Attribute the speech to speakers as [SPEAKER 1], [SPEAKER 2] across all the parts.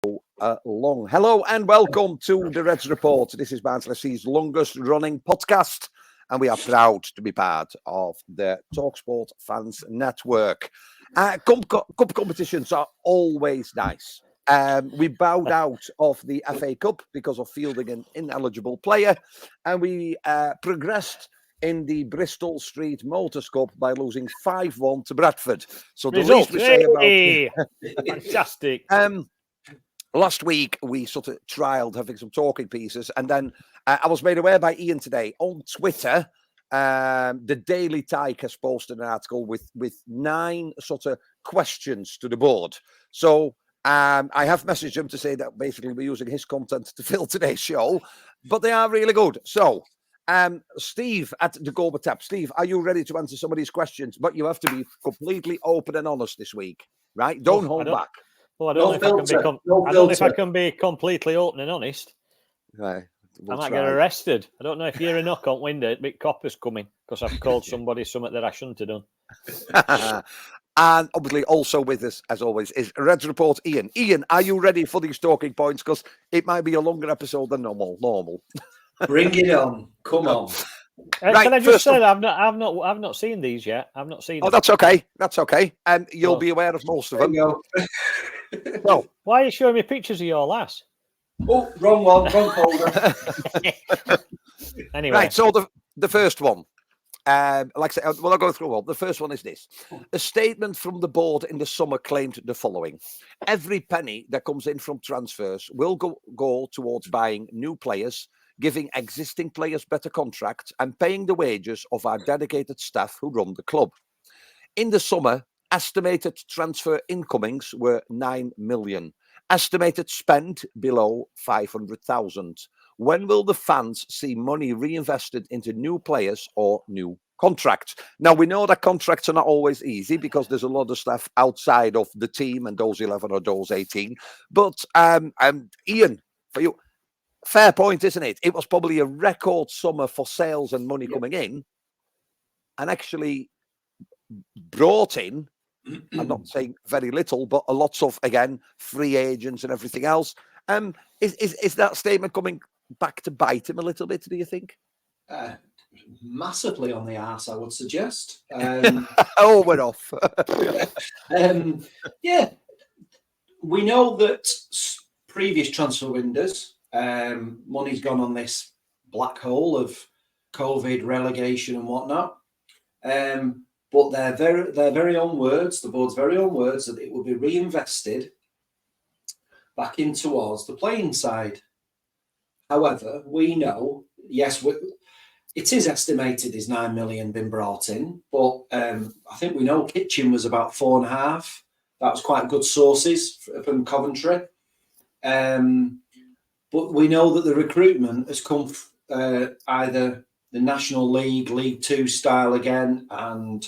[SPEAKER 1] Long. Hello and welcome to the Reds Report. This is Barnsley FC's longest running podcast, and we are proud to be part of the TalkSport Fans Network. Cup competitions are always nice. We bowed out of the FA Cup because of fielding an ineligible player, and we progressed in the Bristol Street Motors Cup by losing 5-1 to Bradford. So the least we say about
[SPEAKER 2] fantastic.
[SPEAKER 1] Last week, we sort of trialed having some talking pieces, and then I was made aware by Ian today on Twitter. The Daily Tyke has posted an article with 9 sort of questions to the board. So I have messaged him to say that basically we're using his content to fill today's show, but they are really good. So, Steve at the Gober Tap. Steve, are you ready to answer some of these questions? But you have to be completely open and honest this week, right? Don't hold back.
[SPEAKER 2] Well, I don't know if I can be completely open and honest.
[SPEAKER 1] Right.
[SPEAKER 2] I might get arrested. I don't know if you're a knock on window, big copper's coming because I've called somebody something that I shouldn't have done.
[SPEAKER 1] And obviously also with us, as always, is Reds Report Ian. Ian, are you ready for these talking points? Because it might be a longer episode than normal.
[SPEAKER 3] Bring it on. Come on.
[SPEAKER 2] Right, can I just say that I've not seen these yet. I've not seen them.
[SPEAKER 1] That's okay. That's okay. And you'll be aware of most of them.
[SPEAKER 2] Well, why are you showing me pictures of your lass?
[SPEAKER 3] Oh, wrong one, wrong folder.
[SPEAKER 2] Anyway.
[SPEAKER 1] Right, so the first one. Like I said, well, I'll go through all. The first one is this. A statement from the board in the summer claimed the following. Every penny that comes in from transfers will go towards buying new players, giving existing players better contracts, and paying the wages of our dedicated staff who run the club. In the summer, estimated transfer incomings were 9 million. Estimated spend below 500,000. When will the fans see money reinvested into new players or new contracts? Now, we know that contracts are not always easy because there's a lot of stuff outside of the team and those 11 or those 18. But, Ian, for you, fair point, isn't it? It was probably a record summer for sales and money coming in, and actually brought in, I'm not saying very little, but a lots of, again, free agents and everything else. Is that statement coming back to bite him a little bit, do you think?
[SPEAKER 3] Massively on the arse, I would suggest.
[SPEAKER 1] Oh, we're off.
[SPEAKER 3] Yeah. We know that previous transfer windows, money's gone on this black hole of COVID, relegation and whatnot. But their very own words, the board's very own words, that it will be reinvested back in towards the playing side. However, we know, yes, it is estimated there's 9 million been brought in, but I think we know Kitchen was about 4.5. That was quite good sources from Coventry. But we know that the recruitment has come either the National League, League Two style again, and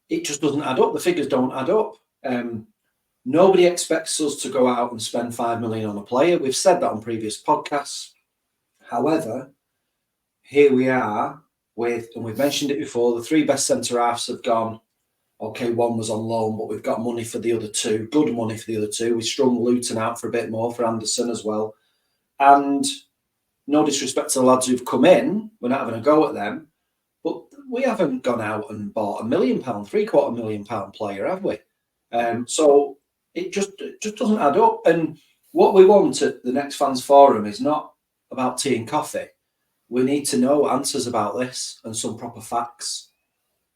[SPEAKER 3] it just doesn't add up. The figures don't add up. Nobody expects us to go out and spend 5 million on a player. We've said that on previous podcasts. However, here we are with, and we've mentioned it before, the 3 best centre-halves have gone. Okay, 1 was on loan, but we've got money for the other 2, good money for the other 2. We strung Luton out for a bit more for Anderson as well. And no disrespect to the lads who've come in, we're not having a go at them, but we haven't gone out and bought £1 million, £750,000 player, have we? So it just doesn't add up. And what we want at the next fans forum is not about tea and coffee. We need to know answers about this and some proper facts.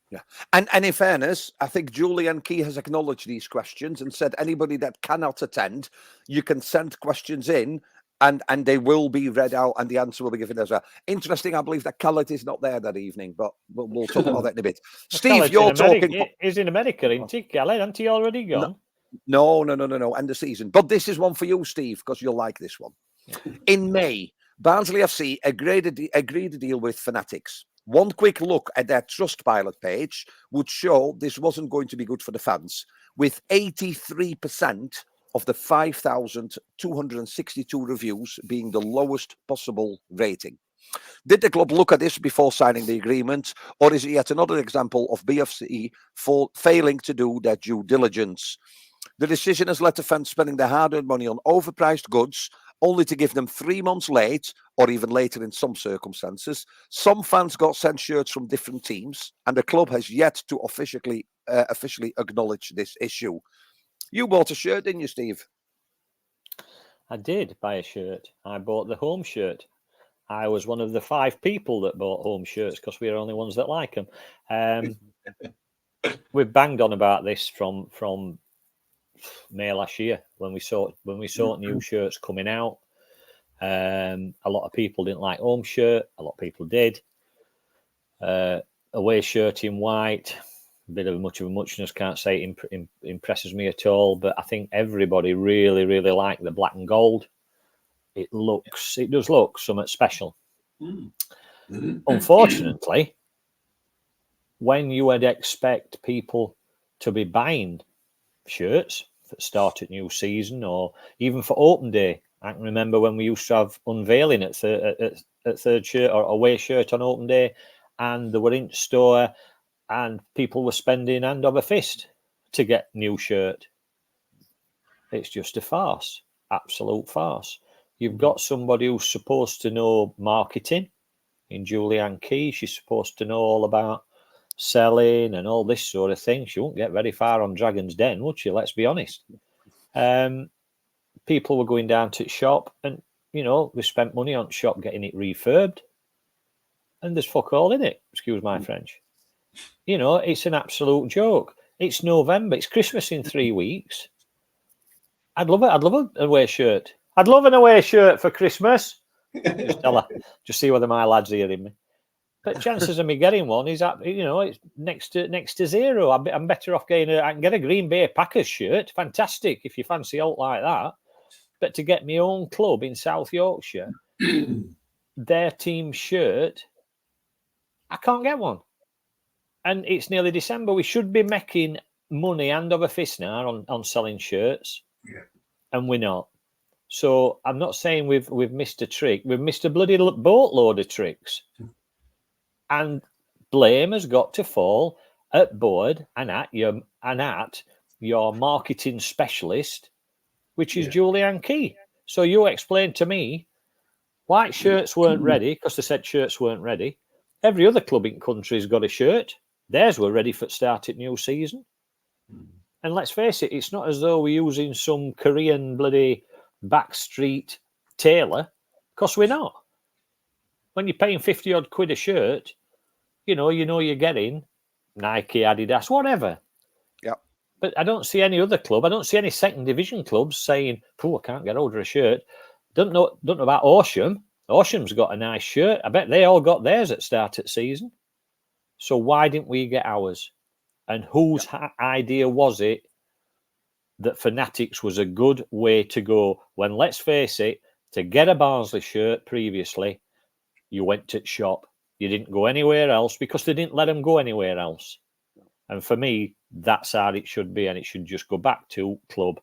[SPEAKER 1] Yeah. And in fairness, I think Julian Key has acknowledged these questions and said anybody that cannot attend, you can send questions in and they will be read out and the answer will be given as well. Interesting, I believe that Khaled is not there that evening, but we'll talk about that in a bit. Steve, you're talking...
[SPEAKER 2] He's in America, isn't he, Khaled? Hasn't he already gone?
[SPEAKER 1] No, end of season. But this is one for you, Steve, because you'll like this one. In May, Barnsley FC agreed a deal with Fanatics. One quick look at their Trustpilot page would show this wasn't going to be good for the fans, with 83% of the 5,262 reviews being the lowest possible rating. Did the club look at this before signing the agreement, or is it yet another example of BFC failing to do their due diligence? The decision has led to fans spending their hard-earned money on overpriced goods, only to give them 3 months late, or even later in some circumstances. Some fans got sent shirts from different teams, and the club has yet to officially acknowledge this issue. You bought a shirt, didn't you, Steve?
[SPEAKER 2] I did buy a shirt. I bought the home shirt. I was one of the 5 people that bought home shirts because we are the only ones that like them. We've banged on about this from May last year when we saw new shirts coming out. A lot of people didn't like home shirt. A lot of people did. Away shirt in white. A bit of much of a muchness. Can't say it impresses me at all. But I think everybody really, really liked the black and gold. It does look somewhat special. Unfortunately, when you would expect people to be buying shirts for the start of new season or even for open day, I can remember when we used to have unveiling at third shirt or away shirt on open day, and they were in store and people were spending hand over fist to get new shirt. It's just a farce, absolute farce. You've got somebody who's supposed to know marketing in Julianne Key. She's supposed to know all about selling and all this sort of thing. She won't get very far on Dragon's Den, would she? Let's be honest. People were going down to the shop and, we spent money on shop getting it refurbed. And there's fuck all in it, excuse my French. It's an absolute joke. It's November. It's Christmas in 3 weeks. I'd love it. I'd love an away shirt. I'd love an away shirt for Christmas. Just tell her. Just see whether my lad's hearing me. But chances of me getting one is, it's next to zero. I'm better off getting I can get a Green Bay Packers shirt. Fantastic if you fancy out like that. But to get my own club in South Yorkshire, their team shirt, I can't get one. And it's nearly December. We should be making money hand over fist now on selling shirts. Yeah. And we're not. So I'm not saying we've missed a trick. We've missed a bloody boatload of tricks. And blame has got to fall at board and at your marketing specialist, which is Julianne Key. So you explain to me, white shirts weren't ready because they said shirts weren't ready. Every other club in the country's got a shirt. Theirs were ready for start at new season. And let's face it, it's not as though we're using some Korean bloody backstreet tailor, because we're not. When you're paying 50 odd quid a shirt, you're getting Nike, Adidas, whatever.
[SPEAKER 1] Yeah.
[SPEAKER 2] But I don't see any other club. I don't see any second division clubs saying, I can't get hold of a shirt. Don't know about Horsham. Horsham's got a nice shirt. I bet they all got theirs at start of season. So why didn't we get ours? And whose idea was it that Fanatics was a good way to go when, let's face it, to get a Barnsley shirt previously, you went to the shop. You didn't go anywhere else because they didn't let them go anywhere else. And for me, that's how it should be. And it should just go back to club.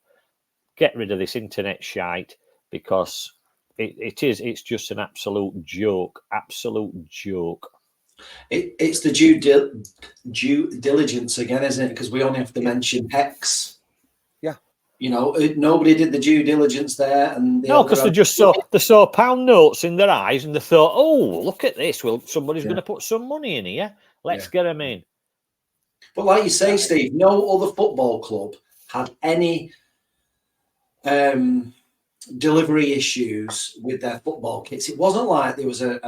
[SPEAKER 2] Get rid of this internet shite because it's just an absolute joke. Absolute joke.
[SPEAKER 3] It's the due diligence again, isn't it? Because we only have to mention Hex.
[SPEAKER 1] Yeah.
[SPEAKER 3] Nobody did the due diligence there. And
[SPEAKER 2] no, because they saw pound notes in their eyes and they thought, oh, look at this. Well, somebody's going to put some money in here. Let's get them in.
[SPEAKER 3] But like you say, Steve, no other football club had any delivery issues with their football kits. It wasn't like there was a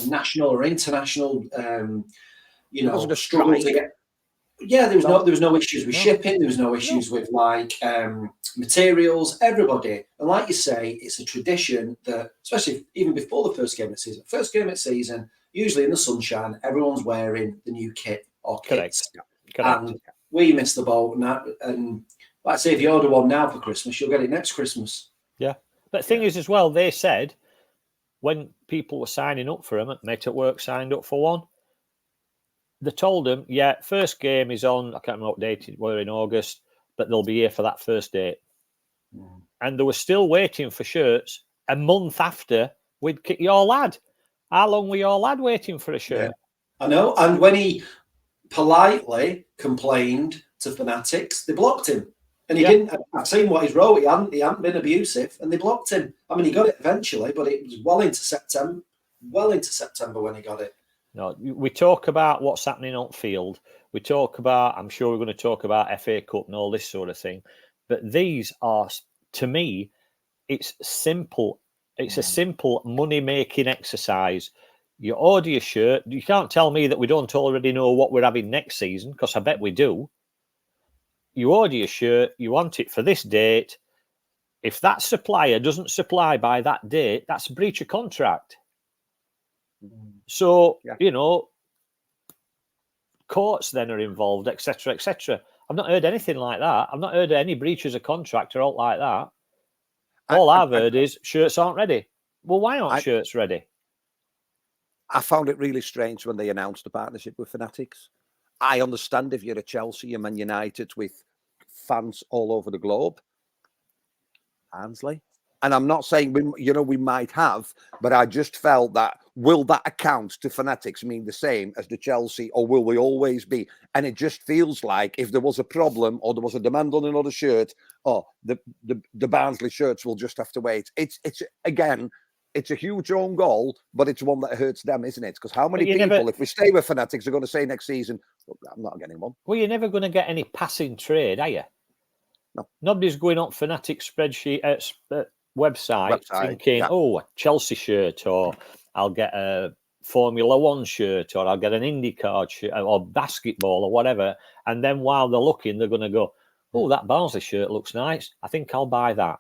[SPEAKER 3] national or international, struggle to get. Yeah, there was no issues with shipping. There was no issues with materials. Everybody, and like you say, it's a tradition that, especially even before the first game of the season, usually in the sunshine, everyone's wearing the new kit or kits.
[SPEAKER 2] Correct.
[SPEAKER 3] And we missed the boat. And like I say, if you order one now for Christmas, you'll get it next Christmas.
[SPEAKER 2] Yeah. But the thing is as well, they said when people were signing up for them, Mate at Work signed up for one, they told them, first game is on, I can't remember what date it were in August, but they'll be here for that first date. And they were still waiting for shirts a month after we'd kick your lad. How long were your lad waiting for a shirt?
[SPEAKER 3] Yeah. I know. And when he politely complained to Fanatics, they blocked him. And he didn't. I've seen what he's wrote. He hadn't been abusive, and they blocked him. I mean, he got it eventually, but it was well into September. Well into September when he got it.
[SPEAKER 2] No, we talk about what's happening on field. We talk about. I'm sure we're going to talk about FA Cup and all this sort of thing. But these are, to me, it's simple. It's a simple money-making exercise. You order your shirt. You can't tell me that we don't already know what we're having next season, because I bet we do. You order your shirt, you want it for this date. If that supplier doesn't supply by that date, that's a breach of contract. So, courts then are involved, etc., etc. I've not heard anything like that. I've not heard of any breaches of contract or all like that. All I've heard is shirts aren't ready. Well, why aren't shirts ready?
[SPEAKER 1] I found it really strange when they announced the partnership with Fanatics. I understand if you're a Chelsea and Man United with fans all over the globe. Barnsley. And I'm not saying we might have, but I just felt that, will that account to Fanatics mean the same as the Chelsea, or will we always be? And it just feels like if there was a problem or there was a demand on another shirt, the Barnsley shirts will just have to wait. It's again, it's a huge own goal, but it's one that hurts them, isn't it? Because how many people, if we stay with Fanatics, are going to say next season, I'm not getting one?
[SPEAKER 2] Well, you're never going to get any passing trade, are you?
[SPEAKER 1] No.
[SPEAKER 2] Nobody's going on Fanatics spreadsheet website thinking, a Chelsea shirt, or I'll get a Formula One shirt, or I'll get an IndyCar shirt, or basketball, or whatever. And then while they're looking, they're going to go, oh, that Barnsley shirt looks nice. I think I'll buy that.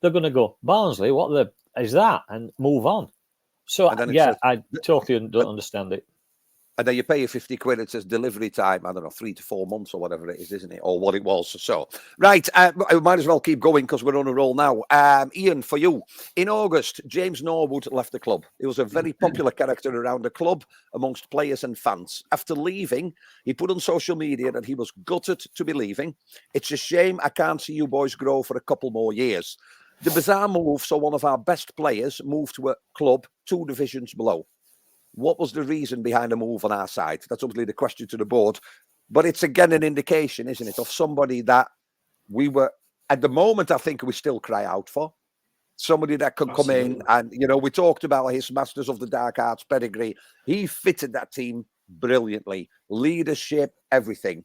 [SPEAKER 2] They're going to go, Barnsley, what is that? And move on. So, I totally don't understand it.
[SPEAKER 1] And then you pay your 50 quid, it says delivery time, I don't know, 3 to 4 months or whatever it is, isn't it? Or what it was. So, right, I might as well keep going because we're on a roll now. Ian, for you, in August, James Norwood left the club. He was a very popular character around the club amongst players and fans. After leaving, he put on social media that he was gutted to be leaving. It's a shame I can't see you boys grow for a couple more years. The bizarre move saw one of our best players move to a club 2 divisions below. What was the reason behind the move on our side? That's obviously the question to the board. But it's again an indication, isn't it, of somebody that we were, at the moment, I think we still cry out for. Somebody that could come in and, we talked about his Masters of the Dark Arts pedigree. He fitted that team brilliantly. Leadership, everything.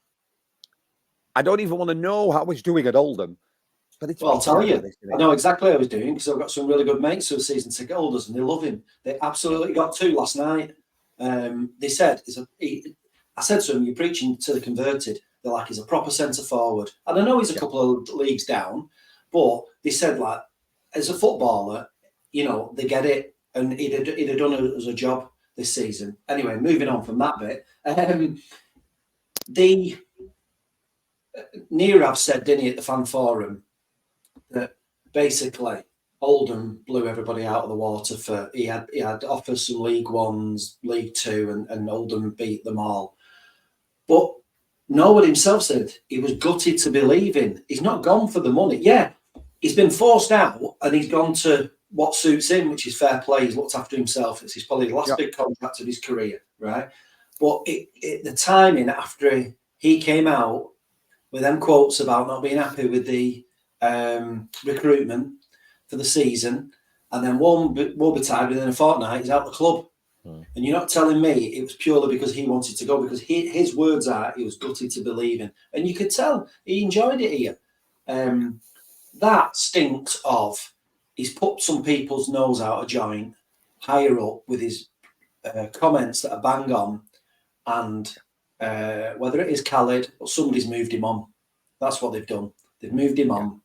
[SPEAKER 1] I don't even want to know how he's doing at Oldham.
[SPEAKER 3] I'll tell you, I know exactly how he's doing because I've got some really good mates who are season ticket holders and they love him. They absolutely got 2 last night. They said, I said to him, you're preaching to the converted. They're like, he's a proper centre forward. And I know he's a couple of leagues down, but they said, like, as a footballer, they get it and he'd have done it as a job this season. Anyway, moving on from that bit. Nirav said, didn't he, at the fan forum, that basically Oldham blew everybody out of the water for he had offers some League Ones, League Two, and Oldham beat them all. But Norwood himself said he was gutted to be leaving. He's not gone for the money. Yeah, he's been forced out and he's gone to what suits him, which is fair play. He's looked after himself. It's probably the last big contract of his career, right? But the timing after he came out with them quotes about not being happy with the recruitment for the season, and then one will be tied within a fortnight, he's out the club. And you're not telling me it was purely because he wanted to go, because his words are he was gutted to be leaving. And you could tell he enjoyed it here. That stinks of he's put some people's nose out of joint higher up with his comments that are bang on, and whether it is Khaled or somebody's moved him on. That's what they've done. They've moved him on.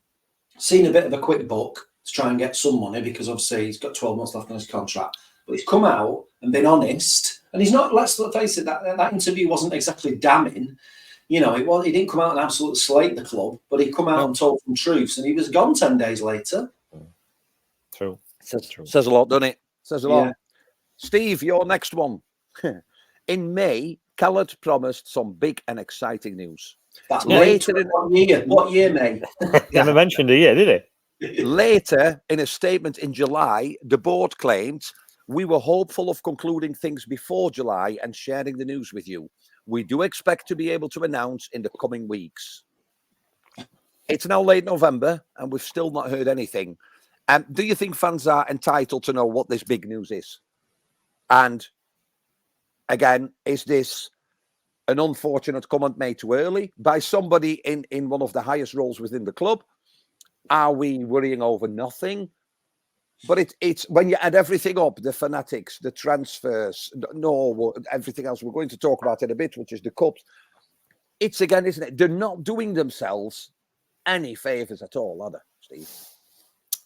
[SPEAKER 3] Seen a bit of a quick buck to try and get some money because obviously he's got 12 months left on his contract. But he's come out and been honest. And he's not, let's face it, that interview wasn't exactly damning. He didn't come out and absolutely slate the club, but he come out and told some truths, and he was gone 10 days later.
[SPEAKER 2] True.
[SPEAKER 1] Says a lot, doesn't it? Says a lot.
[SPEAKER 3] Yeah.
[SPEAKER 1] Steve, your next one. In May, Khaled promised some big and exciting news.
[SPEAKER 3] That's later. What year, mate?
[SPEAKER 2] Never mentioned a year, did
[SPEAKER 1] he? Later, in a statement in July, the board claimed, we were hopeful of concluding things before July and sharing the news with you. We do expect to be able to announce in the coming weeks. It's now late November, and we've still not heard anything. Do you think fans are entitled to know what this big news is? And again, is this an unfortunate comment made too early by somebody in one of the highest roles within the club? Are we worrying over nothing? But it's when you add everything up, the fanatics, the transfers, everything else we're going to talk about in a bit, which is the cups. It's again, isn't it? They're not doing themselves any favours at all, are they, Steve?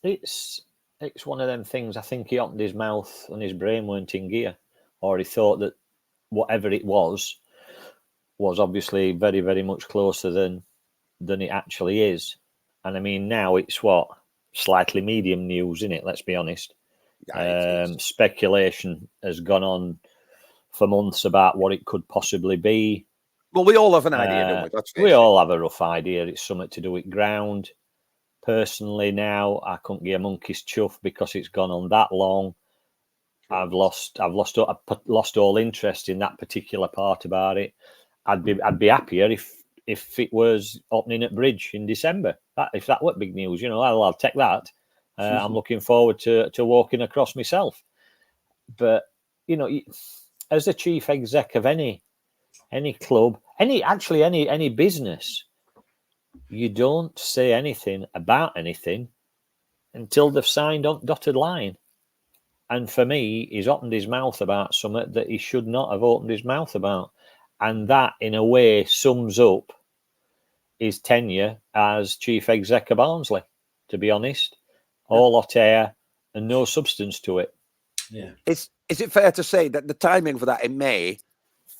[SPEAKER 2] It's one of them things. I think he opened his mouth and his brain weren't in gear, or he thought that whatever it was obviously very, very much closer than it actually is. And I mean, now it's slightly medium news, isn't it? Let's be honest.
[SPEAKER 1] Yeah,
[SPEAKER 2] speculation has gone on for months about what it could possibly be.
[SPEAKER 1] Well, we all have an idea, don't we?
[SPEAKER 2] We all have a rough idea. It's something to do with ground. Personally, now I couldn't give a monkey's chuff because it's gone on that long. I've lost all interest in that particular part about it. I'd be happier if it was opening at Bridge in December. If that were big news, I'll take that. I'm looking forward to walking across myself. But as the chief exec of any club, any business, you don't say anything about anything until they've signed on dotted line. And for me, he's opened his mouth about something that he should not have opened his mouth about. And that, in a way, sums up his tenure as chief exec of Barnsley, to be honest. All hot air and no substance to it.
[SPEAKER 3] Yeah.
[SPEAKER 1] Is it fair to say that the timing for that in May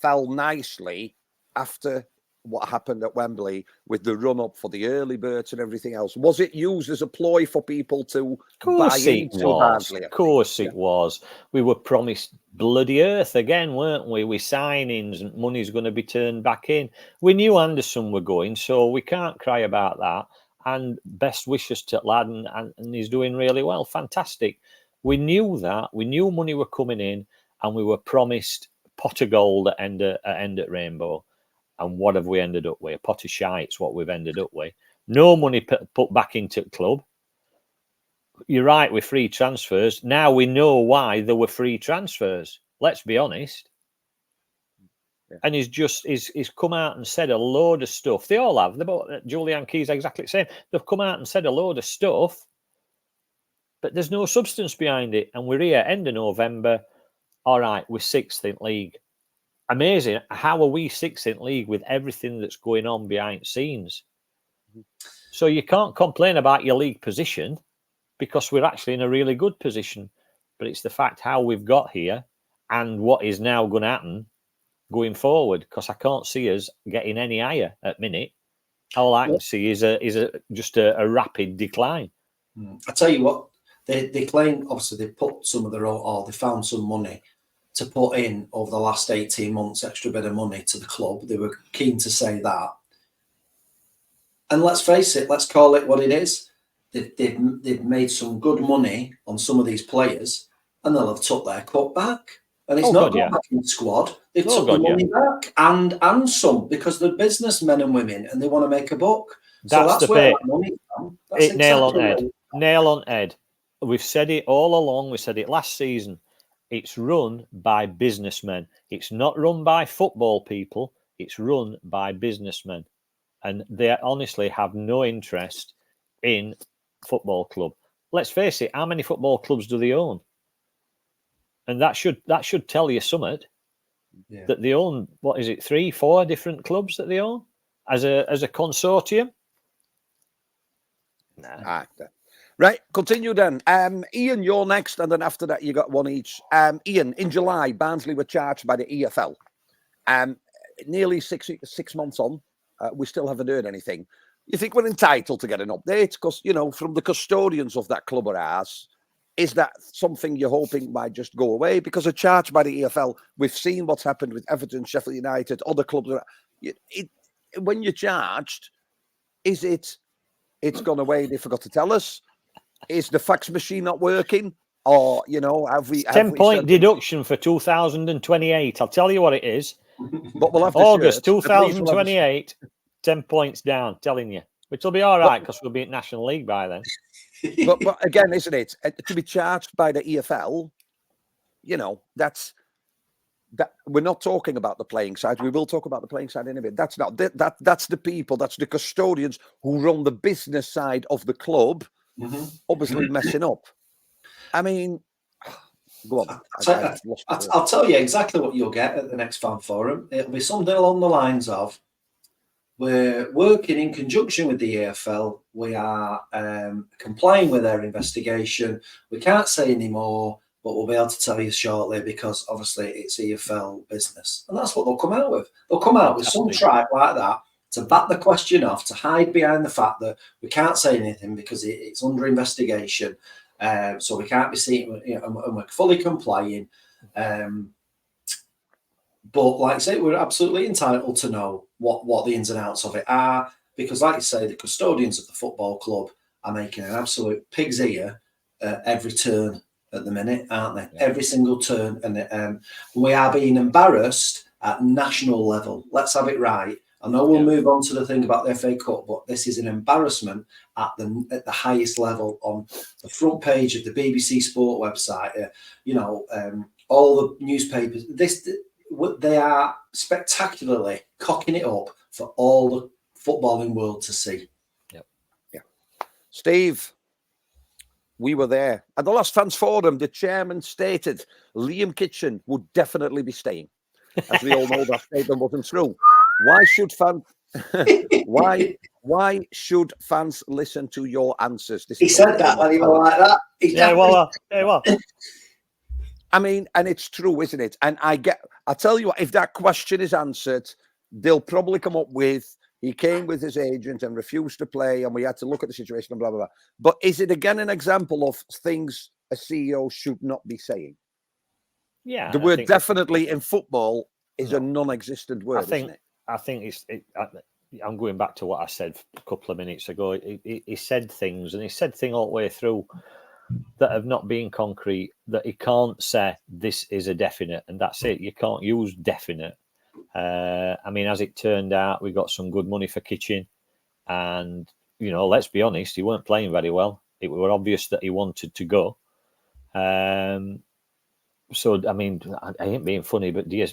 [SPEAKER 1] fell nicely after what happened at Wembley with the run-up for the early birds and everything else? Was it used as a ploy for people to buy into Barnsley?
[SPEAKER 2] Of course it was. We were promised bloody earth again, weren't we? With signings and money's going to be turned back in. We knew Anderson were going, so we can't cry about that. And best wishes to lad, and he's doing really well. Fantastic. We knew that. We knew money were coming in, and we were promised pot of gold at end at Rainbow. And what have we ended up with? A pot of shite's what we've ended up with. No money put back into the club. You're right with free transfers. Now we know why there were free transfers. Let's be honest. Yeah. And he's come out and said a load of stuff. They all have. Julian Key's exactly the same. They've come out and said a load of stuff, but there's no substance behind it. And we're here, end of November. All right, we're 6th in league. Amazing. How are we 6th in league with everything that's going on behind the scenes? So you can't complain about your league position because we're actually in a really good position. But it's the fact how we've got here and what is now going to happen going forward, because I can't see us getting any higher at minute. All I can see is just a rapid decline.
[SPEAKER 3] I tell you what, they claim, obviously they put some of their own, or they found some money to put in over the last 18 months, extra bit of money to the club. They were keen to say that. And let's face it, let's call it what it is. They've made some good money on some of these players, and they'll have took their cut back. And it's not gone back in the squad. They took the money back and some, because they're businessmen and women and they want to make a buck.
[SPEAKER 2] That's
[SPEAKER 3] where that money's from.
[SPEAKER 2] Nail on head. Nail on head. We've said it all along. We said it last season. It's run by businessmen. It's not run by football people. It's run by businessmen. And they honestly have no interest in football club. Let's face it, how many football clubs do they own? And that should tell you something. Yeah. That they own, 3, 4 different clubs that they own as a consortium?
[SPEAKER 1] Nah. Right, continue then. Ian, you're next, and then after that, you got one each. Ian, in July, Barnsley were charged by the EFL. Nearly six months on, we still haven't heard anything. You think we're entitled to get an update? Because, from the custodians of that club or ours, is that something you're hoping might just go away? Because a charge by the EFL, we've seen what's happened with Everton, Sheffield United, other clubs. When you're charged, is it's gone away? They forgot to tell us. Is the fax machine not working? Or, have we...
[SPEAKER 2] 10-point deduction for 2028. I'll tell you what it is.
[SPEAKER 1] But we'll have
[SPEAKER 2] August 2028, 10 points down, telling you. Which will be all right because we'll be in National League by then.
[SPEAKER 1] But again, isn't it? To be charged by the EFL, you know, that we're not talking about the playing side. We will talk about the playing side in a bit. That's not that's the people, that's the custodians who run the business side of the club, obviously messing up. I mean, go on.
[SPEAKER 3] I'll tell you exactly what you'll get at the next fan forum. It'll be something along the lines of, we're working in conjunction with the EFL. We are complying with their investigation. We can't say any more, but we'll be able to tell you shortly because obviously it's EFL business. And that's what they'll come out with. They'll come out with some tripe like that to back the question off, to hide behind the fact that we can't say anything because it's under investigation. So we can't be seen, you know, and we're fully complying. But like I say, we're absolutely entitled to know what the ins and outs of it are, because like you say, the custodians of the football club are making an absolute pig's ear every turn at the minute, aren't they? Yeah. Every single turn. And we are being embarrassed at national level. Let's have it right. I know we'll move on to the thing about the FA Cup, but this is an embarrassment at the highest level, on the front page of the BBC Sport website. You know, all the newspapers. They are spectacularly cocking it up for all the footballing world to see.
[SPEAKER 1] Yeah. Steve, we were there at the last fans forum. The chairman stated Liam Kitchen would definitely be staying. As we all know, that statement wasn't true. Why should fans? Why should fans listen to your answers?
[SPEAKER 3] He said that when he was like that.
[SPEAKER 2] Well.
[SPEAKER 1] I mean, and it's true, isn't it? And I tell you what, if that question is answered, they'll probably come up with, he came with his agent and refused to play, and we had to look at the situation and blah, blah, blah. But is it again an example of things a CEO should not be saying?
[SPEAKER 2] Yeah.
[SPEAKER 1] The word definitely in football is a non-existent word, isn't it?
[SPEAKER 2] I think I'm going back to what I said a couple of minutes ago. He said things, and he said things all the way through that have not been concrete, that he can't say this is a definite and that's it. You can't use definite. I mean, as it turned out, we got some good money for Kitchen, and, you know, let's be honest, he weren't playing very well. It was obvious that he wanted to go. So, I mean, I ain't being funny, but do you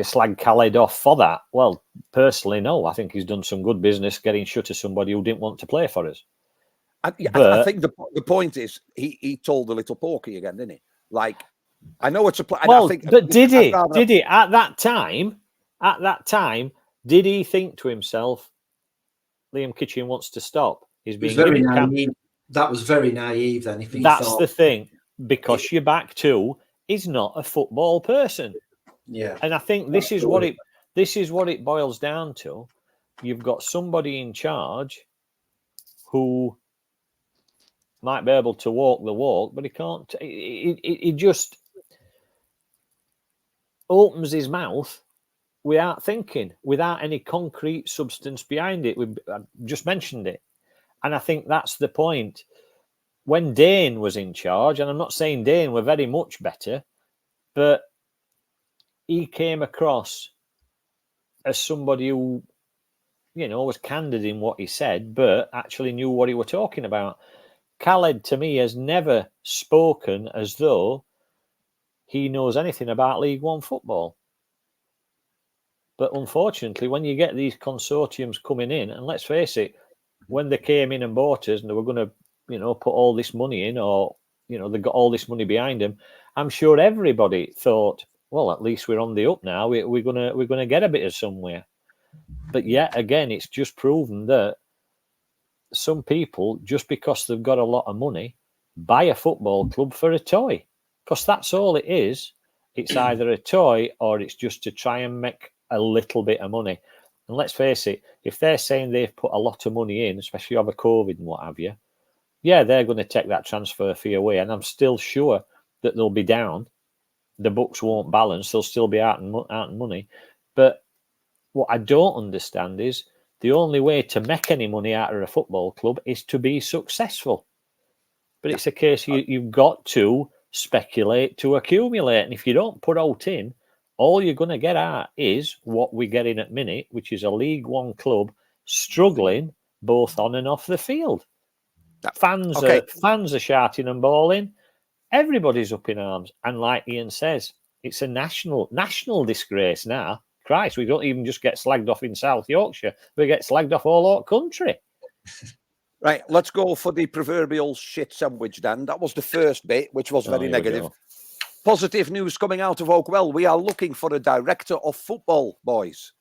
[SPEAKER 2] slag Khaled off for that? Well, personally, no. I think he's done some good business getting shut of somebody who didn't want to play for us.
[SPEAKER 1] I think the point is he told the little porky again, didn't he? Like, I know it's a play.
[SPEAKER 2] Well, but did he at that time? At that time, did he think to himself, Liam Kitchen wants to stop? He's being
[SPEAKER 3] very naive. That was very naive. Then, if he
[SPEAKER 2] that's the thing, because you're back to, he's not a football person.
[SPEAKER 3] Yeah,
[SPEAKER 2] and I think this is what it boils down to. You've got somebody in charge who might be able to walk the walk, but he can't. He just opens his mouth without thinking, without any concrete substance behind it. I just mentioned it, and I think that's the point. When Dane was in charge, and I'm not saying Dane were very much better, but he came across as somebody who, you know, was candid in what he said, but actually knew what he was talking about. Khaled, to me, has never spoken as though he knows anything about League One football. But unfortunately, when you get these consortiums coming in, and let's face it, when they came in and bought us and they were going to, you know, put all this money in, or, you know, they got all this money behind them, I'm sure everybody thought, well, at least we're on the up now. We're gonna get a bit of somewhere. But yet again, it's just proven that some people, just because they've got a lot of money, buy a football club for a toy. Because that's all it is. It's either a toy or it's just to try and make a little bit of money. And let's face it, if they're saying they've put a lot of money in, especially over COVID and what have you, yeah, they're going to take that transfer fee away. And I'm still sure that they'll be down. The books won't balance. They'll still be out in money. But what I don't understand is the only way to make any money out of a football club is to be successful. But it's a case you've got to speculate to accumulate. And if you don't put out in, all you're going to get at is what we're getting at minute, which is a League One club struggling both on and off the field. Fans are shouting and bawling. Everybody's up in arms. And like Ian says, it's a national disgrace now. Christ, we don't even just get slagged off in South Yorkshire. We get slagged off all over country.
[SPEAKER 1] Right, let's go for the proverbial shit sandwich, Dan. That was the first bit, which was very negative. Positive news coming out of Oakwell. We are looking for a director of football, boys.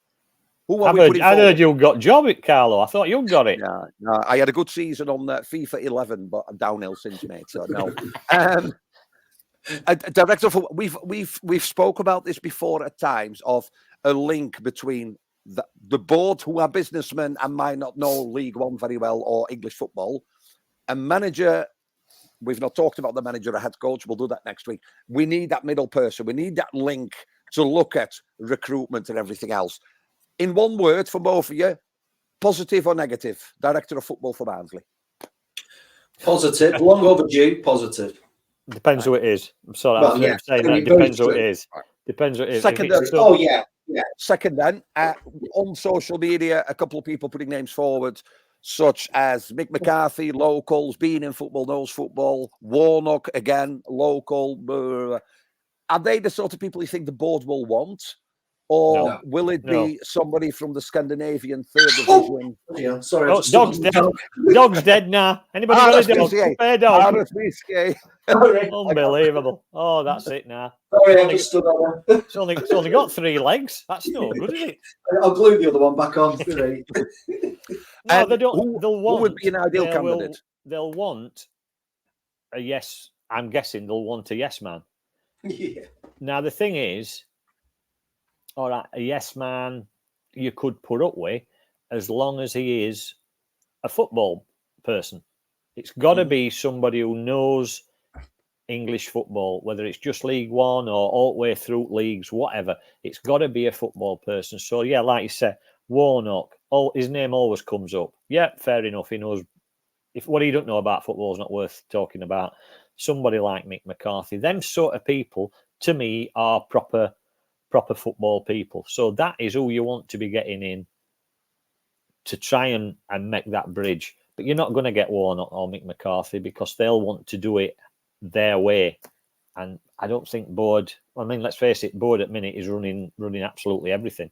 [SPEAKER 1] Who are we putting forward?
[SPEAKER 2] I heard you got job it, Carlo. I thought you got it.
[SPEAKER 1] No, I had a good season on FIFA 11, but I'm downhill since, mate. So no. A director of we've spoke about this before at times of a link between the board, who are businessmen and might not know League One very well or English football, a manager. We've not talked about the manager or head coach. We'll do that next week. We need that middle person. We need that link to look at recruitment and everything else. In one word for both of you, positive or negative? Director of football for Barnsley.
[SPEAKER 3] Positive. Long overdue. Positive.
[SPEAKER 2] Depends who it is. I'm sorry. I'm saying that. Depends who it is. Depends who it is.
[SPEAKER 1] Second, Second, then, on social media, a couple of people putting names forward, such as Mick McCarthy, locals, being in football, knows football. Warnock, again, local. Are they the sort of people you think the board will want? Or will it be somebody from the Scandinavian third division?
[SPEAKER 3] Yeah, sorry.
[SPEAKER 2] Dog's dead. Dog's dead now. Anybody got a dog? Spare dog. Unbelievable. Oh, that's it now.
[SPEAKER 3] Sorry, I just stood on there.
[SPEAKER 2] It's only got 3 legs. That's no good, is it?
[SPEAKER 3] I'll glue the other one back on.
[SPEAKER 2] No, they don't. They'll want.
[SPEAKER 1] Who would be an ideal candidate?
[SPEAKER 2] They'll want a yes. I'm guessing they'll want a yes man.
[SPEAKER 3] Yeah.
[SPEAKER 2] Now the thing is, all right, a yes man you could put up with as long as he is a football person. It's got to be somebody who knows English football, whether it's just League One or all the way through leagues, whatever. It's got to be a football person. So, yeah, like you said, Warnock, his name always comes up. Yeah, fair enough. He knows. If what he don't know about football is not worth talking about. Somebody like Mick McCarthy, them sort of people, to me, are proper football people. So that is who you want to be getting in to try and make that bridge. But you're not going to get Warnock or Mick McCarthy because they'll want to do it their way. And I don't think board, I mean, let's face it, board at minute is running absolutely everything.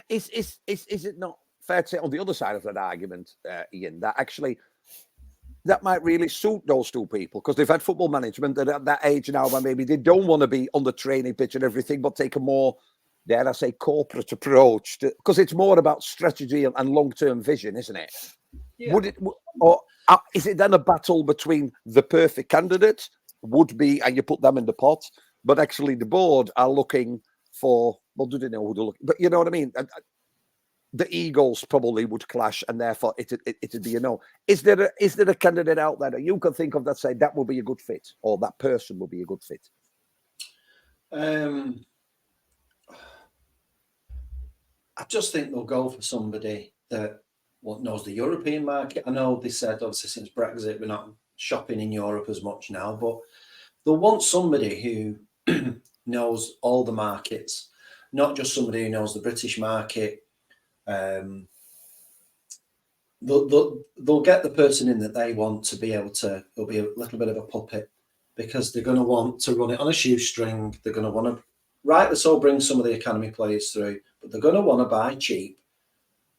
[SPEAKER 1] Is it not fair to say on the other side of that argument, Ian, that actually that might really suit those two people because they've had football management at that age now where maybe they don't want to be on the training pitch and everything, but take a more, dare I say, corporate approach because it's more about strategy and long-term vision, isn't it? Yeah. Would it, or is it then a battle between the perfect candidate would be, and you put them in the pot, but actually the board are looking for, well, do they know who they're looking? But you know what I mean? The egos probably would clash, and therefore it'd be a no. Is there a candidate out there that you can think of that say that will be a good fit, or that person will be a good fit?
[SPEAKER 3] I just think they'll go for somebody that knows the European market. I know they said obviously since Brexit we're not shopping in Europe as much now, but they'll want somebody who knows all the markets, not just somebody who knows the British market. They'll get the person in that they want to be able to. They'll be a little bit of a puppet because they're going to want to run it on a shoestring. They're going to want to, rightly so, bring some of the academy players through, but they're going to want to buy cheap,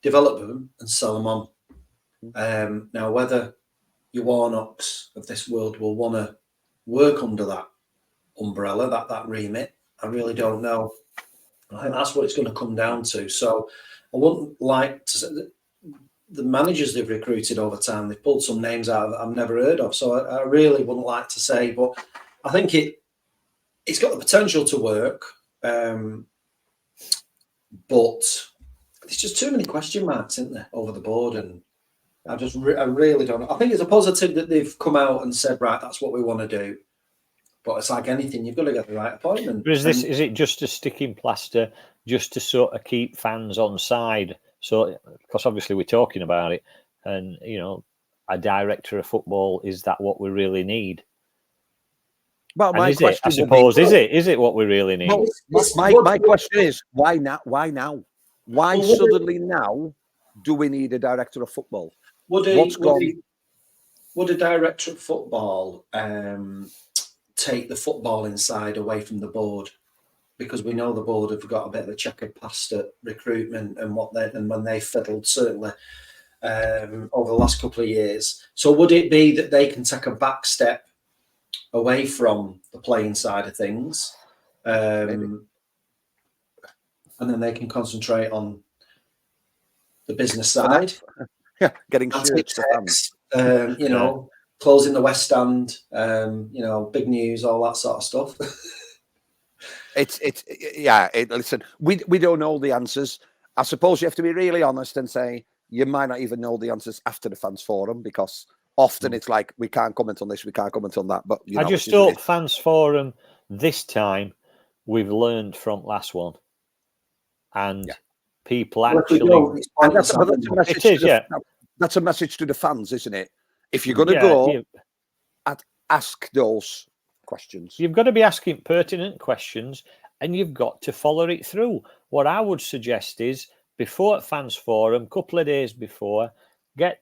[SPEAKER 3] develop them, and sell them on. Now, whether your Warnocks of this world will want to work under that umbrella, that remit, I really don't know. I think that's what it's going to come down to. So I wouldn't like to say that the managers they've recruited over time, they've pulled some names out that I've never heard of. So I really wouldn't like to say, but I think it's got the potential to work. But there's just too many question marks, isn't there, over the board? And I really don't know. I think it's a positive that they've come out and said, right, that's what we want to do. But it's like anything, you've got to get the right appointment.
[SPEAKER 2] But is it just a sticking plaster just to sort of keep fans on side? So, because obviously we're talking about it, and you know, a director of football, is that what we really need?
[SPEAKER 1] Well,
[SPEAKER 2] And
[SPEAKER 1] my
[SPEAKER 2] is it? I
[SPEAKER 1] question would be,
[SPEAKER 2] suppose, is it what we really need?
[SPEAKER 1] well, my question is, why now? Why now? Why suddenly now do we need a director of football?
[SPEAKER 3] Would
[SPEAKER 1] What's gone?
[SPEAKER 3] a director of football take the footballing side away from the board? Because we know the board have got a bit of a checkered past at recruitment and when they fiddled, certainly over the last couple of years. So would it be that they can take a back step away from the playing side of things, and then they can concentrate on the business side?
[SPEAKER 1] Yeah, getting shirts to fans.
[SPEAKER 3] You know, closing the West Stand, you know, big news, all that sort of stuff.
[SPEAKER 1] Listen, we don't know the answers. I suppose you have to be really honest and say you might not even know the answers after the fans forum, because often it's like, we can't comment on this, we can't comment on that. But
[SPEAKER 2] I just hope fans forum this time we've learned from last one, and people actually.
[SPEAKER 1] That's a message to the fans, isn't it? If you're going to go, ask those questions.
[SPEAKER 2] You've got to be asking pertinent questions, and you've got to follow it through. What I would suggest is, before fans forum, a couple of days before, get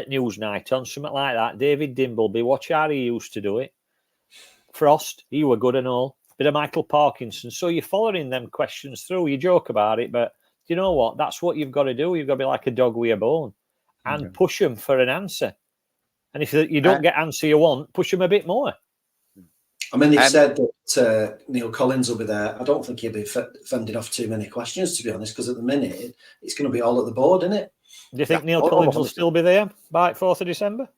[SPEAKER 2] news night on, something like that. David Dimbleby, watch how he used to do it. Frost, he were good and all. Bit of Michael Parkinson. So you're following them questions through. You joke about it, but you know what? That's what you've got to do. You've got to be like a dog with a bone and push them for an answer. And if you don't get answer you want, push them a bit more.
[SPEAKER 3] I mean, they've said that Neil Collins will be there. I don't think he'll be fending off too many questions, to be honest, because at the minute, it's going to be all at the board, isn't it?
[SPEAKER 2] Do you think Neil Collins will still be there by 4th of December?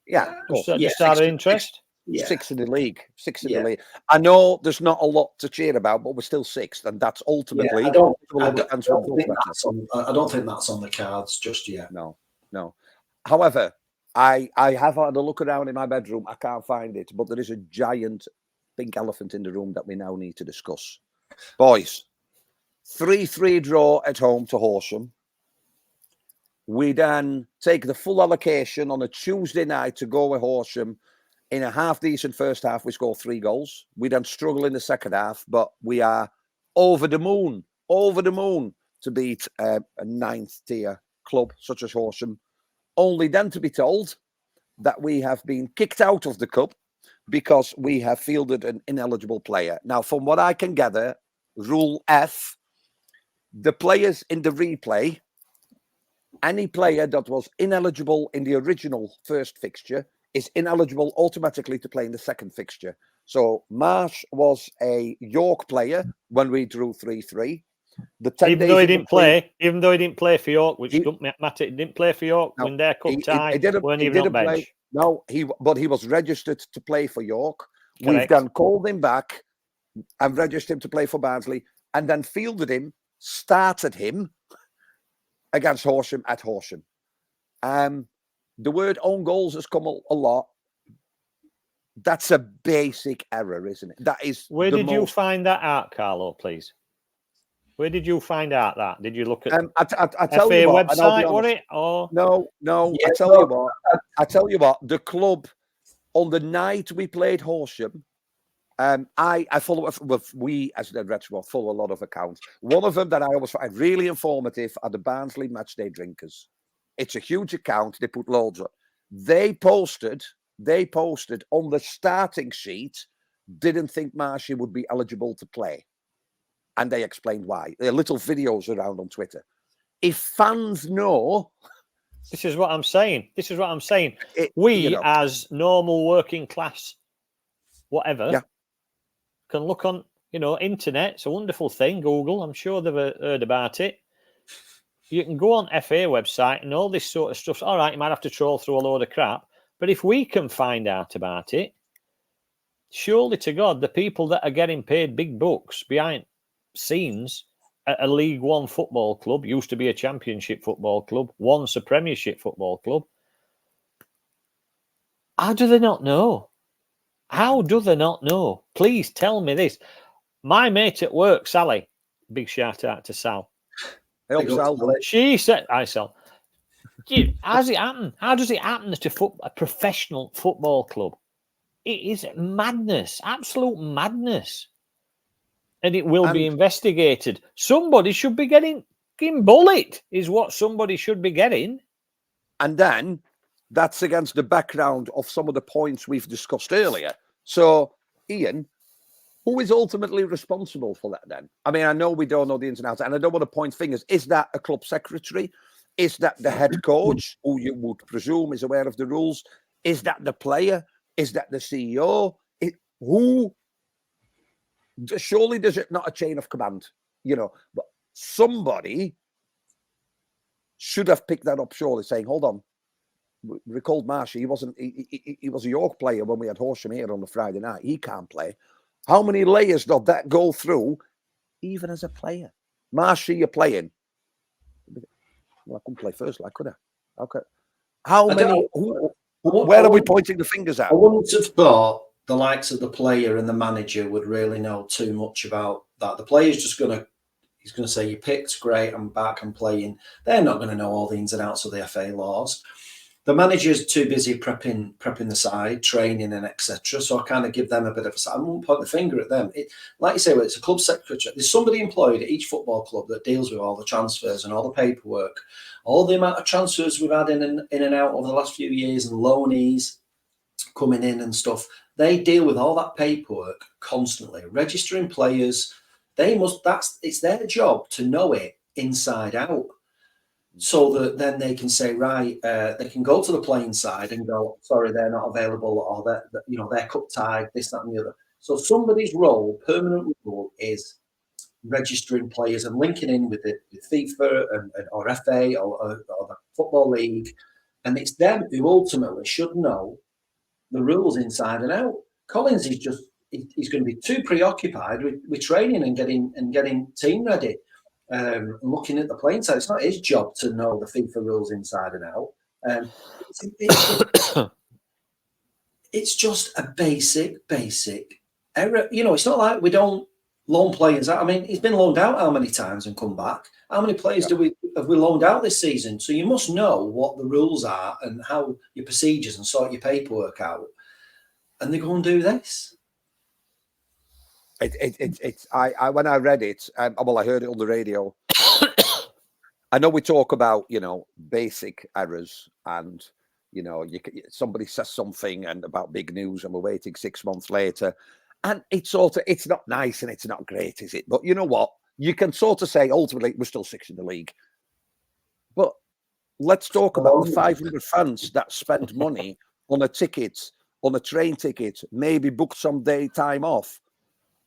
[SPEAKER 1] Yeah.
[SPEAKER 2] Just out of interest?
[SPEAKER 1] Sixth in the league. I know there's not a lot to cheer about, but we're still sixth, and that's ultimately.
[SPEAKER 3] I don't think that's on the cards just yet.
[SPEAKER 1] No. However, I have had a look around in my bedroom. I can't find it, but there is a giant pink elephant in the room that we now need to discuss. Boys, 3-3 draw at home to Horsham. We then take the full allocation on a Tuesday night to go with Horsham. In a half-decent first half, we score 3 goals. We then struggle in the second half, but we are over the moon to beat a 9th-tier club such as Horsham, only then to be told that we have been kicked out of the cup because we have fielded an ineligible player. Now, from what I can gather, Rule F, the players in the replay, any player that was ineligible in the original first fixture is ineligible automatically to play in the second fixture. So Marsh was a York player when we drew 3-3.
[SPEAKER 2] Even though he didn't play for York, which don't matter, he didn't play for York when their cup tie, weren't even on bench.
[SPEAKER 1] No, but he was registered to play for York.
[SPEAKER 2] Correct.
[SPEAKER 1] We've then called him back and registered him to play for Barnsley, and then fielded him, started him against Horsham at Horsham. The word own goals has come a lot. That's a basic error, isn't it? That is.
[SPEAKER 2] Where did you find that out, Carlo, please? Where did you find out that? Did you look at
[SPEAKER 1] I tell you what,
[SPEAKER 2] website, was it? Or?
[SPEAKER 1] No. Yeah, I tell you what, the club, on the night we played Horsham, I follow, we as the Red Squad follow a lot of accounts. One of them that I always find really informative are the Barnsley Matchday Drinkers. It's a huge account. They put loads of. They posted on the starting sheet, didn't think Marshy would be eligible to play. And they explained why. There are little videos around on Twitter. If fans know...
[SPEAKER 2] This is what I'm saying. We, as normal working class, whatever, can look on, internet. It's a wonderful thing. Google, I'm sure they've heard about it. You can go on FA website and all this sort of stuff. All right, you might have to troll through a load of crap. But if we can find out about it, surely to God, the people that are getting paid big bucks behind scenes at a League One football club, used to be a Championship football club, once a Premiership football club. How do they not know? Please tell me this. My mate at work, Sally, big shout out to Sal. She said, "I Sal, how does it happen? How does it happen to a professional football club It is madness, absolute madness. And it will be investigated. Somebody should be getting bullet, is what somebody should be getting.
[SPEAKER 1] And then that's against the background of some of the points we've discussed earlier. So, Ian, who is ultimately responsible for that then? I mean, I know we don't know the ins and outs, and I don't want to point fingers. Is that a club secretary? Is that the head coach, who you would presume is aware of the rules? Is that the player? Is that the CEO? Who? Surely there's not a chain of command, but somebody should have picked that up, surely, saying, hold on, recalled Marshy, he was a York player when we had Horsham here on the Friday night. He can't play. How many layers did that go through, even as a player? Marshy, you're playing. Well, I couldn't play first, like, could I? Okay. How many? Where are we pointing the fingers at?
[SPEAKER 3] I wouldn't have thought the likes of the player and the manager would really know too much about that. The player's just he's going to say, you picked, great, I'm back, I'm playing. They're not going to know all the ins and outs of the FA laws. The manager's too busy prepping the side, training and etc. So I kind of give them a bit of a side. I won't point the finger at them. Like you say, well, it's a club secretary. There's somebody employed at each football club that deals with all the transfers and all the paperwork, all the amount of transfers we've had in and out over the last few years, and loanees coming in and stuff. They deal with all that paperwork constantly, registering players. It's their job to know it inside out, so that then they can say, right, they can go to the playing side and go, sorry, they're not available, or they're cup tied, this, that, and the other. So somebody's permanent role, is registering players and linking in with FIFA or FA or the Football League, and it's them who ultimately should know the rules inside and out. Collins is he's going to be too preoccupied with training and getting team ready. Looking at the playing side, it's not his job to know the FIFA rules inside and out. It's just a basic error. It's not like we don't loan players out. I mean, he's been loaned out how many times and come back? How many players have we loaned out this season? So you must know what the rules are and how your procedures, and sort your paperwork out. And they go and do this.
[SPEAKER 1] When I read it, I heard it on the radio. I know we talk about, basic errors, and, somebody says something and about big news, and we're waiting 6 months later. And it's not nice and it's not great, is it? But you know what? You can sort of say, ultimately, we're still sixth in the league. But let's talk about the 500 fans that spent money on a ticket, on a train ticket, maybe booked some time off.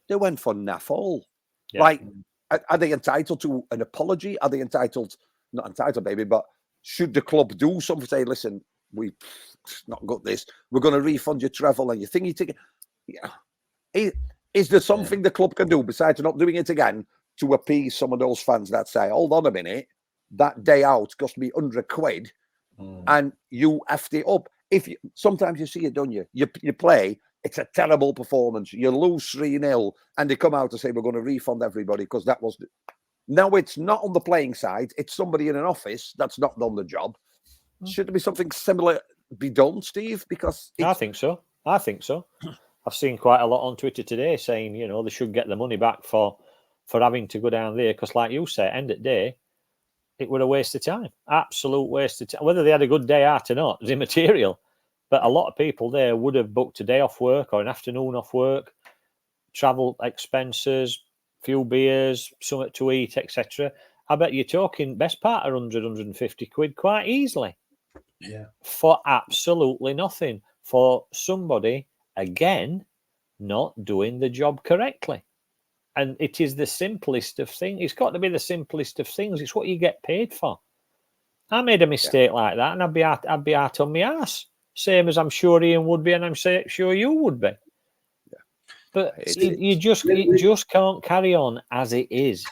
[SPEAKER 1] They went for naff all. Yeah. Like, are they entitled to an apology? Are they entitled, not entitled, maybe, but should the club do something? Say, listen, we've not got this. We're going to refund your travel and your thingy ticket. Yeah. Is there something the club can do besides not doing it again to appease some of those fans that say, hold on a minute, that day out cost me £100 and you effed it up? Sometimes you see it, don't you? You play, it's a terrible performance. You lose 3-0 and they come out and say, we're going to refund everybody because that was... Now it's not on the playing side. It's somebody in an office that's not done the job. Should there be something similar be done, Steve? Because
[SPEAKER 2] I think so. I've seen quite a lot on Twitter today saying, they should get the money back for having to go down there. Because like you say, end of the day, it was a waste of time. Absolute waste of time. Whether they had a good day out or not is immaterial. But a lot of people there would have booked a day off work or an afternoon off work, travel expenses, few beers, something to eat, etc. I bet you're talking best part of 100, 150 quid quite easily.
[SPEAKER 3] Yeah.
[SPEAKER 2] For absolutely nothing. For somebody, again, not doing the job correctly. And it is the simplest of things. It's got to be the simplest of things. It's what you get paid for. I made a mistake like that, and I'd be out on my ass. Same as I'm sure Ian would be, and I'm sure you would be. Yeah. But you just can't carry on as it is.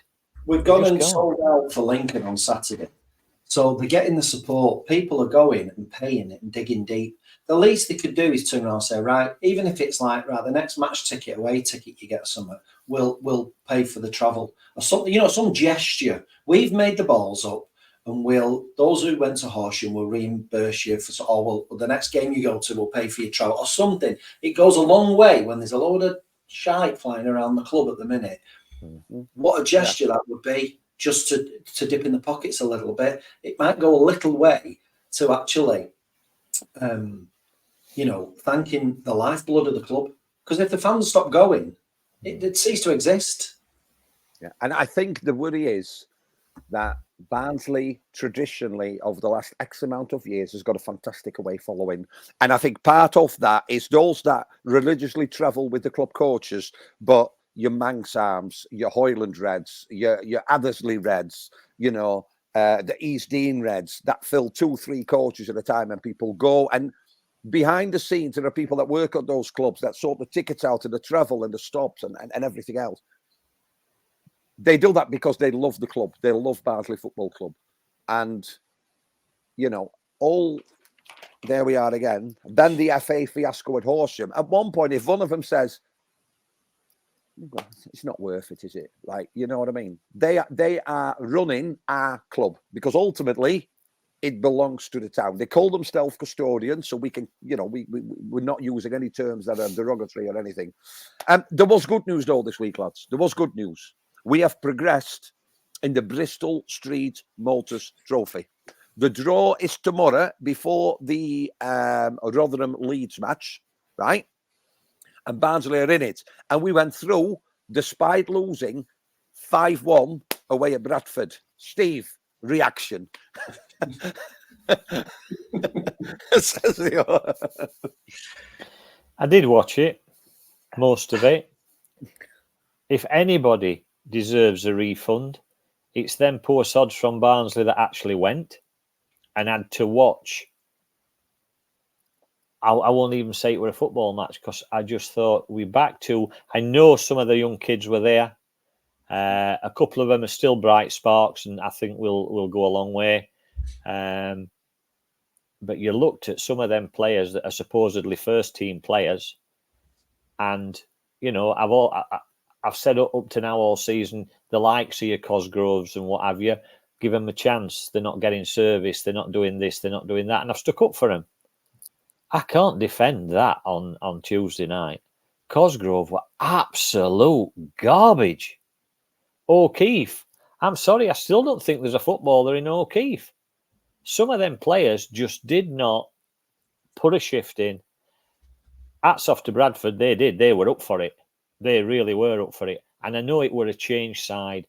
[SPEAKER 3] We've gone and sold out for Lincoln on Saturday. So they're getting the support. People are going and paying it and digging deep. The least they could do is turn around and say, right, even if it's like, right, the next match ticket, away ticket, you get somewhere, we'll pay for the travel or something, some gesture. We've made the balls up. and those who went to Horsham will reimburse you for, or the next game you go to will pay for your travel or something. It goes a long way when there's a load of shite flying around the club at the minute. What a gesture that would be, just to dip in the pockets a little bit. It might go a little way to actually, thanking the lifeblood of the club. Because if the fans stop going, it'd cease to exist.
[SPEAKER 1] Yeah, and I think the worry is that Barnsley traditionally over the last X amount of years has got a fantastic away following. And I think part of that is those that religiously travel with the club coaches, but your Manx Arms, your Hoyland Reds, your Addersley Reds, the East Dean Reds, that fill 2-3 coaches at a time and people go. And behind the scenes, there are people that work at those clubs that sort the tickets out and the travel and the stops and everything else. They do that because they love the club. They love Barnsley Football Club. And, there we are again. Then the FA fiasco at Horsham. At one point, if one of them says, it's not worth it, is it? Like, you know what I mean? They are running our club because ultimately it belongs to the town. They call themselves custodians, so we can, we're not using any terms that are derogatory or anything. There was good news, though, this week, lads. There was good news. We have progressed in the Bristol Street Motors Trophy. The draw is tomorrow before the Rotherham Leeds match, right? And Barnsley are in it. And we went through despite losing 5-1 away at Bradford. Steve, reaction.
[SPEAKER 2] I did watch it, most of it. If anybody deserves a refund, it's them poor sods from Barnsley that actually went and had to watch. I won't even say it were a football match because I just thought I know some of the young kids were there. A couple of them are still bright sparks and I think will go a long way. But you looked at some of them players that are supposedly first team players and, I've said up to now all season, the likes of your Cosgroves and what have you, give them a chance. They're not getting service. They're not doing this. They're not doing that. And I've stuck up for them. I can't defend that on Tuesday night. Cosgrove were absolute garbage. O'Keefe, I'm sorry, I still don't think there's a footballer in O'Keefe. Some of them players just did not put a shift in. Hats off to Bradford, they did. They were up for it. They really were up for it. And I know it were a change side.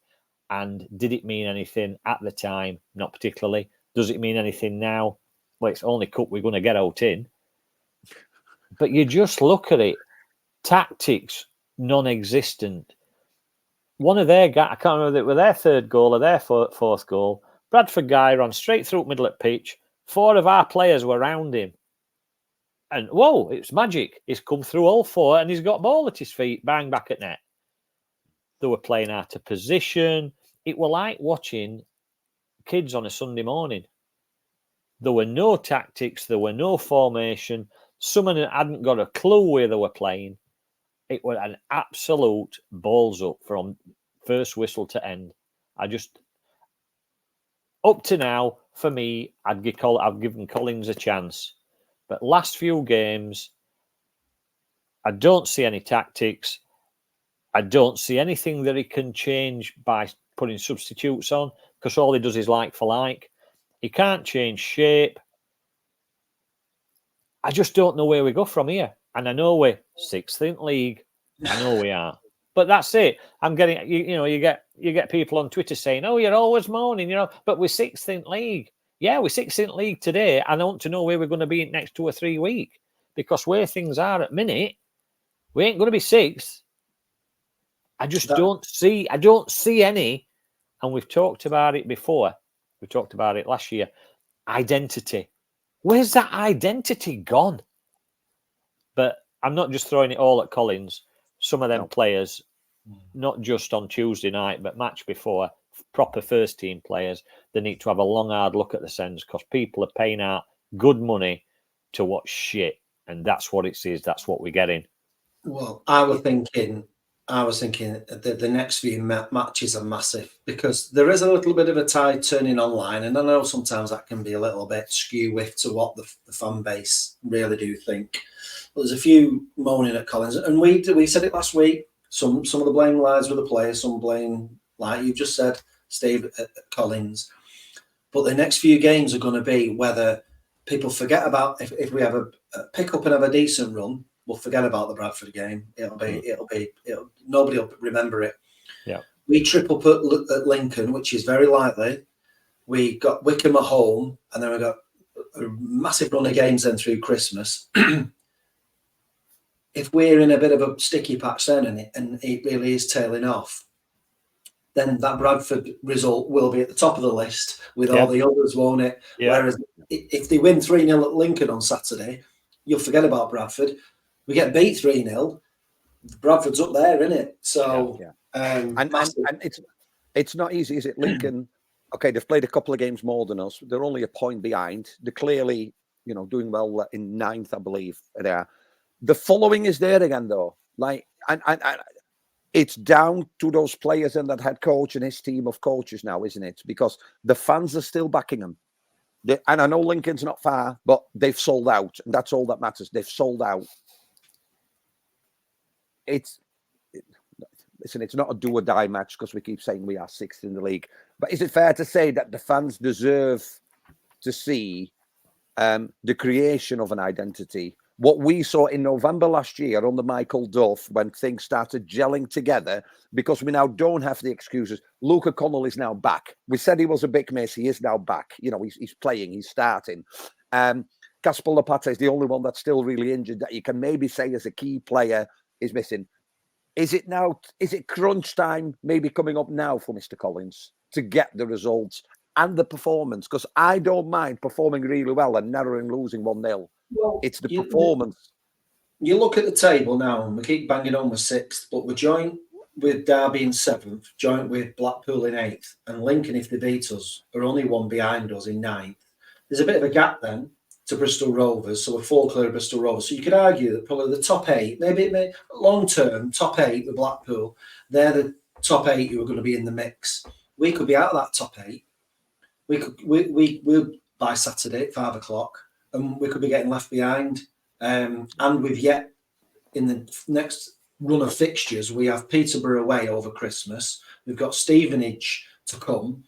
[SPEAKER 2] And did it mean anything at the time? Not particularly. Does it mean anything now? Well, it's only cup we're going to get out in. But you just look at it. Tactics, non-existent. One of their guys, I can't remember if it was their third goal or their fourth goal. Bradford guy ran straight through middle at pitch. 4 of our players were around him. And whoa, it's magic. He's come through all 4 and he's got ball at his feet, bang back at net. They were playing out of position. It were like watching kids on a Sunday morning. There were no tactics. There were no formation. Someone hadn't got a clue where they were playing. It was an absolute balls up from first whistle to end. Up to now, for me, I've given Collins a chance. But last few games, I don't see any tactics. I don't see anything that he can change by putting substitutes on because all he does is like for like. He can't change shape. I just don't know where we go from here. And I know we're 6th in league. I know we are. But that's it. I'm getting, you get people on Twitter saying, oh, you're always moaning, but we're 6th in league. Yeah, we're 6th in league today. And I want to know where we're going to be in next 2 or 3 weeks. Because where things are at minute, we ain't going to be 6th. I just don't see any. And we've talked about it before. We talked about it last year. Identity. Where's that identity gone? But I'm not just throwing it all at Collins. Some of them players, not just on Tuesday night, but match before, proper first team players, they need to have a long, hard look at the Sens because people are paying out good money to watch shit. And that's what it is. That's what we're getting.
[SPEAKER 3] Well, I was thinking I was thinking the next few matches are massive because there is a little bit of a tide turning online, and I know sometimes that can be a little bit skew-whiffed to what the fan base really do think. But there's a few moaning at Collins, and we said it last week. Some of the blame lies with the players, some blame, like you just said, Steve, at Collins. But the next few games are going to be whether people forget about if we have a pick up and have a decent run, we'll forget about the Bradford game. Nobody will remember it.
[SPEAKER 2] Yeah.
[SPEAKER 3] We trip up at Lincoln, which is very likely. We got Wickham at home, and then we got a massive run of games then through Christmas. If we're in a bit of a sticky patch then, and it really is tailing off, then that Bradford result will be at the top of the list with all the others, won't it?
[SPEAKER 2] Yeah.
[SPEAKER 3] Whereas if they win 3-0 at Lincoln on Saturday, you'll forget about Bradford. We get beat 3-0, Bradford's up there, isn't it? So,
[SPEAKER 1] and it's not easy, is it? Lincoln, okay, they've played a couple of games more than us. They're only a point behind. They're clearly, doing well in 9th, I believe. The following is there again, though. Like, and it's down to those players and that head coach and his team of coaches now, isn't it? Because the fans are still backing them. And I know Lincoln's not far, but they've sold out. And that's all that matters. They've sold out. Listen, it's not a do or die match because we keep saying we are 6th in the league. But is it fair to say that the fans deserve to see the creation of an identity? What we saw in November last year under Michael Duff, when things started gelling together, because we now don't have the excuses. Luca Connell is now back. We said he was a big miss. He is now back. He's playing. He's starting. Casper Lapata is the only one that's still really injured that you can maybe say as a key player is missing. Is it crunch time maybe coming up now for Mr. Collins to get the results and the performance? Because I don't mind performing really well and narrowing losing 1-0. Well, it's the performance.
[SPEAKER 3] You look at the table now, and we keep banging on with 6th, but we're joint with Derby in 7th, joint with Blackpool in 8th, and Lincoln, if they beat us, are only one behind us in 9th. There's a bit of a gap then to Bristol Rovers, so we're 4 clear of Bristol Rovers. So you could argue that probably the top 8, maybe long term, top 8 with Blackpool, they're the top 8 who are going to be in the mix. We could be out of that top 8. We'll by Saturday at 5 o'clock. And we could be getting left behind. And we've yet, in the next run of fixtures, we have Peterborough away over Christmas. We've got Stevenage to come.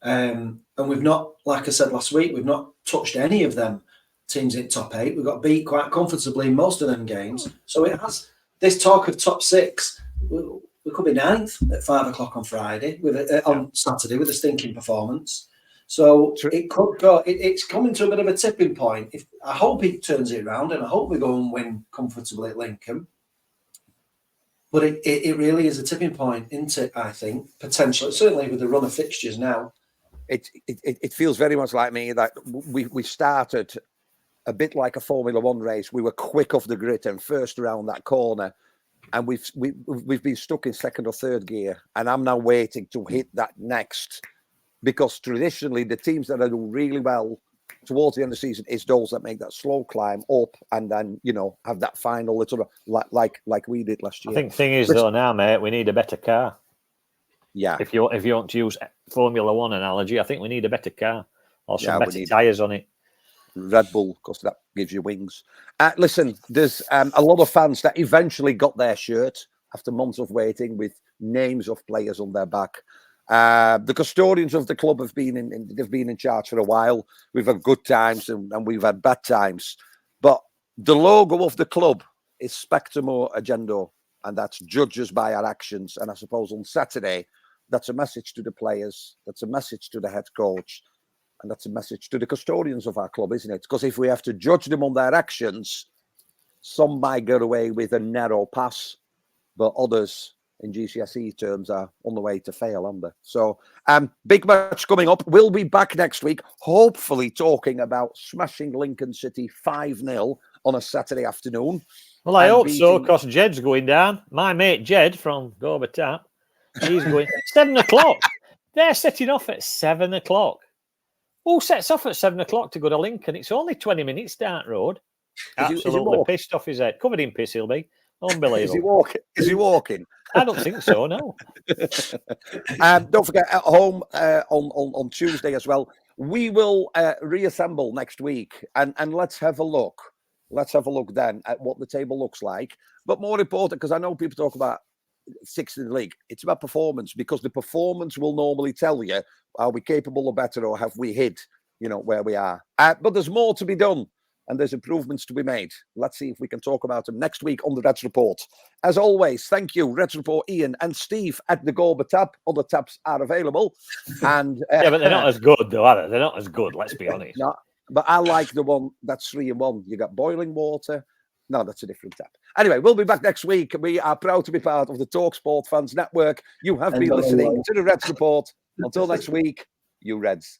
[SPEAKER 3] And we've not, like I said last week, we've not touched any of them teams in top 8. We've got beat quite comfortably in most of them games. So it has this talk of top 6. We could be 9th at 5 o'clock on Friday, on Saturday with a stinking performance. So it could go. It's coming to a bit of a tipping point. I hope it turns it around, and I hope we go and win comfortably at Lincoln. But it really is a tipping point, isn't it? I think potentially, certainly with the run of fixtures now.
[SPEAKER 1] It feels very much like me that we started a bit like a Formula One race. We were quick off the grid and first around that corner, and we've been stuck in 2nd or 3rd gear, and I'm now waiting to hit that next. Because traditionally, the teams that do really well towards the end of the season is those that make that slow climb up and then, have that final little like we did last year.
[SPEAKER 2] I think the thing is, though, now, mate, we need a better car.
[SPEAKER 1] Yeah.
[SPEAKER 2] If you want to use Formula One analogy, I think we need a better car or some better tyres on it.
[SPEAKER 1] Red Bull, because that gives you wings. Listen, there's a lot of fans that eventually got their shirt after months of waiting with names of players on their back. The custodians of the club have been in charge for a while. We've had good times and we've had bad times. But the logo of the club is Spectemur Agendo, and that's judge us by our actions. And I suppose on Saturday, that's a message to the players, that's a message to the head coach, and that's a message to the custodians of our club, isn't it? Because if we have to judge them on their actions, some might get away with a narrow pass, but others in GCSE terms are on the way to fail, aren't they? So, big match coming up. We'll be back next week, hopefully talking about smashing Lincoln City 5-0 on a Saturday afternoon.
[SPEAKER 2] Well, I hope so, because Jed's going down. My mate Jed from Gober Tap, he's going 7 o'clock. They're setting off at 7 o'clock. Who sets off at 7 o'clock to go to Lincoln? It's only 20 minutes down road. Absolutely pissed off his head. Covered in piss, he'll be. Unbelievable.
[SPEAKER 1] Is he walking? Is he walking?
[SPEAKER 2] I don't think so, no.
[SPEAKER 1] Don't forget, at home on Tuesday as well, we will reassemble next week and let's have a look. Let's have a look then at what the table looks like. But more important, because I know people talk about sixth in the league, it's about performance, because the performance will normally tell you, are we capable of better or have we hit, where we are. But there's more to be done. And there's improvements to be made. Let's see if we can talk about them next week on the Reds Report. As always, thank you, Reds Report Ian and Steve at the Gorba Tap. Other taps are available. And
[SPEAKER 2] yeah, but they're not as good, though, are they? They're not as good, let's be honest.
[SPEAKER 1] No, but I like the one that's 3-in-1. You got boiling water. No, that's a different tap. Anyway, we'll be back next week. We are proud to be part of the TalkSport Fans Network. You have been listening to the Reds Report. Until next week, you Reds.